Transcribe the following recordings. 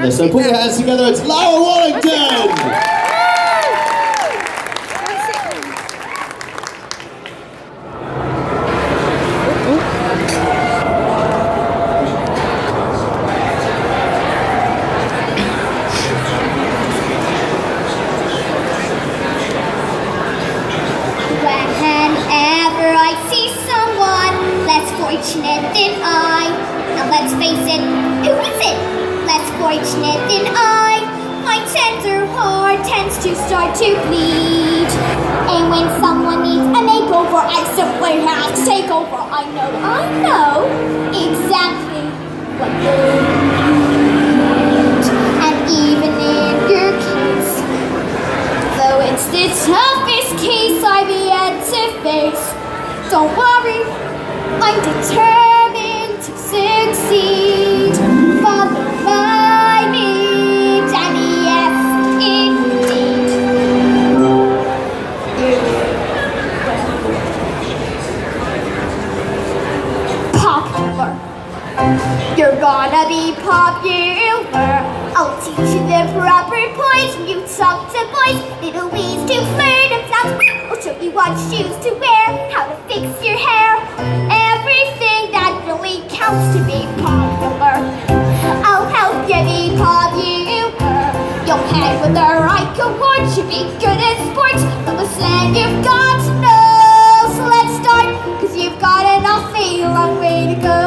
Yeah, so put your hands together, it's Lara Wallington! Whenever I see someone less fortunate than I, now let's face it, who is it less fortunate than I? My tender heart tends to start to bleed. And when someone needs a makeover, I simply have to take over. I know exactly what they need. And even in your case, though it's the toughest case I've yet to face, don't worry, I'm determined to succeed. Follow my lead, and yes, indeed. Popular. You're gonna be popular. I'll teach you the proper poise when you talk to boys. Little ways to flirt and flout. I'll show you what shoes to wear, how to fix your hair. Everything that really counts to be popular. I'll help you be popular. You'll hang with the right cohort. Should be good at sports. But listen, you've got to know. So let's start, cause you've got an awfully long way to go.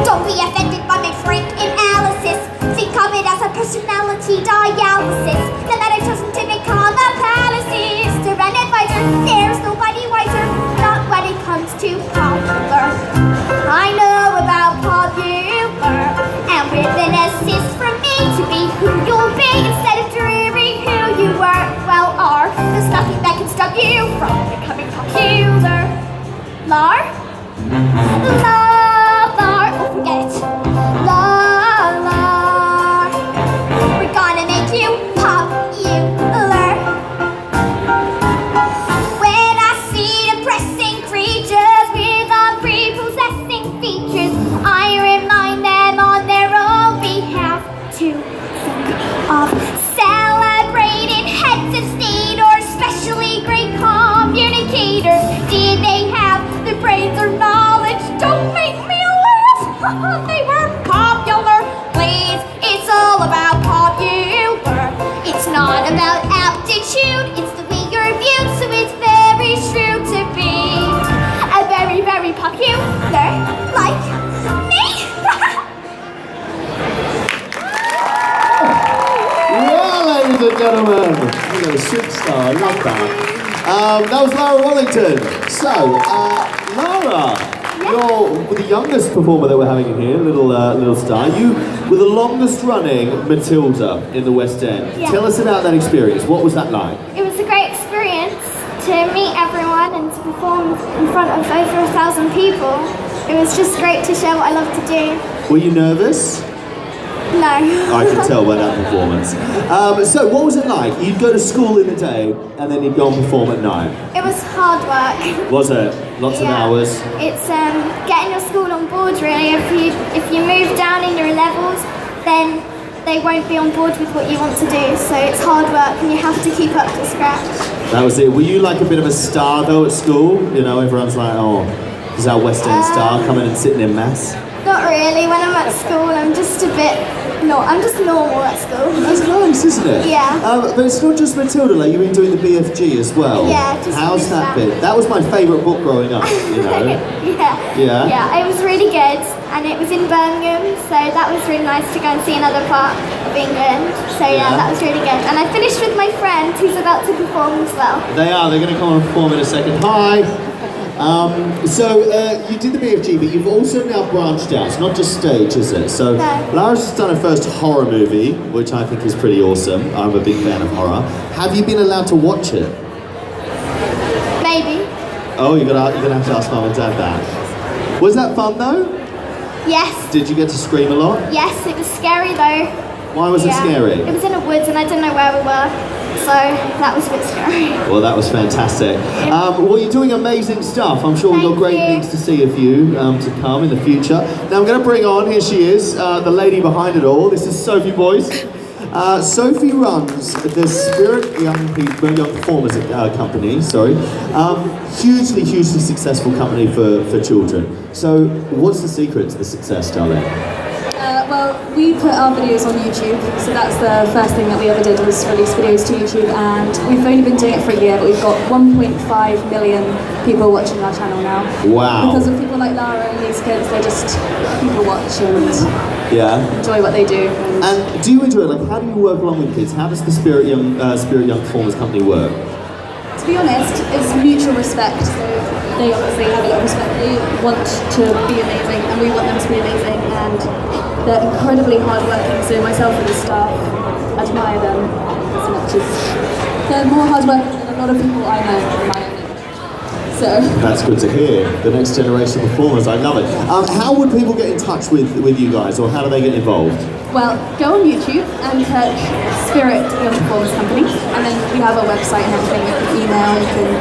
Don't be offended by my frank analysis. Think of it as a personality dialysis. Now that I've chosen to become a palaceist or an advisor, there's nobody wiser. Not when it comes to popular. I know about popular, and with an assist from me to be who you'll be instead of dreaming who you were, well, are. There's nothing that can stop you from becoming popular. Lar? Oh, forget it. Lar. We're gonna make you popular. When I see depressing creatures with unprepossessing features, I remind them on their own behalf to think of celebrated heads of state or especially great communicators. Did they have the brains or knowledge? Don't make me laugh. They were popular. Please, it's all about popular. It's not about aptitude, it's the way you're viewed. So it's very true to be a very, very popular like me. Well, ladies and gentlemen, you're a superstar, I love that. That was Lara Wallington. So, Lara, you're the youngest performer that we're having in here, little star. You were the longest running Matilda in the West End. Yeah. Tell us about that experience. What was that like? It was a great experience to meet everyone and to perform in front of over 1,000 people. It was just great to show what I love to do. Were you nervous? No. I can tell by that performance. So what was it like? You'd go to school in the day and then you'd go and perform at night. It was hard work. Was it? Lots of hours? It's getting your school on board really. If you move down in your levels, then they won't be on board with what you want to do. So it's hard work and you have to keep up to scratch. That was it. Were you like a bit of a star though at school? You know, everyone's like, oh, is our West End star coming and sitting in mass? Not really. When I'm at school, I'm just a bit. No, I'm just normal at school. That's nice, isn't it? Yeah. But it's not just Matilda, like you've been doing the BFG as well. Yeah, just How's finished that that. been? That was my favourite book growing up, you know. Yeah? Yeah, it was really good. And it was in Birmingham, so that was really nice to go and see another part of England. So yeah, that was really good. And I finished with my friend who's about to perform as well. They are. They're going to come and perform in a second. Hi. So you did the BFG, but you've also now branched out. It's not just stage, is it? So No. Lara's just done her first horror movie, which I think is pretty awesome. I'm a big fan of horror. Have you been allowed to watch it? Maybe. Oh, you're gonna have to ask Mum and Dad that. Was that fun though? Yes. Did you get to scream a lot? Yes, it was scary though. Why was it scary? It was in the woods and I didn't know where we were. So that was a bit scary. Well, that was fantastic. Well, you're doing amazing stuff. I'm sure we've got great things to see of you to come in the future. Now I'm going to bring on, here she is, the lady behind it all. This is Sophie, boys. Sophie runs the Spirit Young Performers company, sorry. Hugely successful company for children. So what's the secret to the success, darling? Well, we put our videos on YouTube, so that's the first thing that we ever did was release videos to YouTube, and we've only been doing it for a year, but we've got 1.5 million people watching our channel now. Wow. Because of people like Lara and these kids, they just, people watch and enjoy what they do. And do you enjoy it? Like, how do you work along with kids? How does the Spirit Young Performers company work? To be honest, it's mutual respect, so they obviously have a lot of respect. They want to be amazing, and we want them to be amazing, and they're incredibly hardworking, so myself and the staff admire them as much as they're more hardworking than a lot of people I know in my own age. So that's good to hear. The next generation of performers, I love it. How would people get in touch with you guys, or how do they get involved? Well, go on YouTube and search Spirit Young Performers Company, and then we have our website and everything. You can email, you can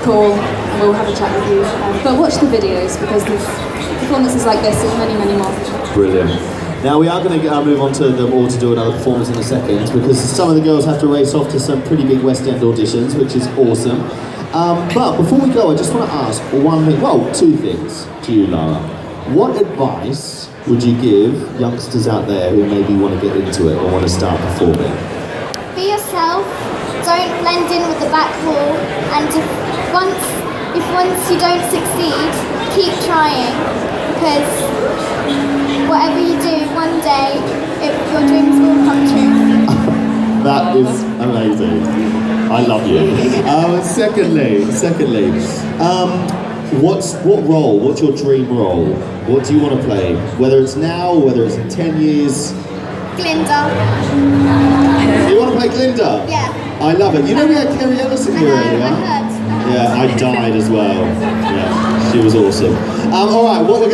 call, and we'll have a chat with you. But watch the videos, because there's performances like this and many more. Brilliant. Now we are going to move on to them all to do another performance in a second, because some of the girls have to race off to some pretty big West End auditions, which is awesome. But before we go, I just want to ask one thing, well, two things to you, Lara. What advice would you give youngsters out there who maybe want to get into it or want to start performing? Be yourself. Don't blend in with the back wall. And if once you don't succeed, keep trying. Because whatever you do, one day your dreams will come true. That is amazing. I love you. Secondly, what's your dream role? What do you want to play? Whether it's now, whether it's in 10 years? Glinda. You want to play Glinda? Yeah. I love it. You know we had Kerry Ellison here earlier? I heard. Yeah, I died as well. Yeah, she was awesome. All right, what we're going to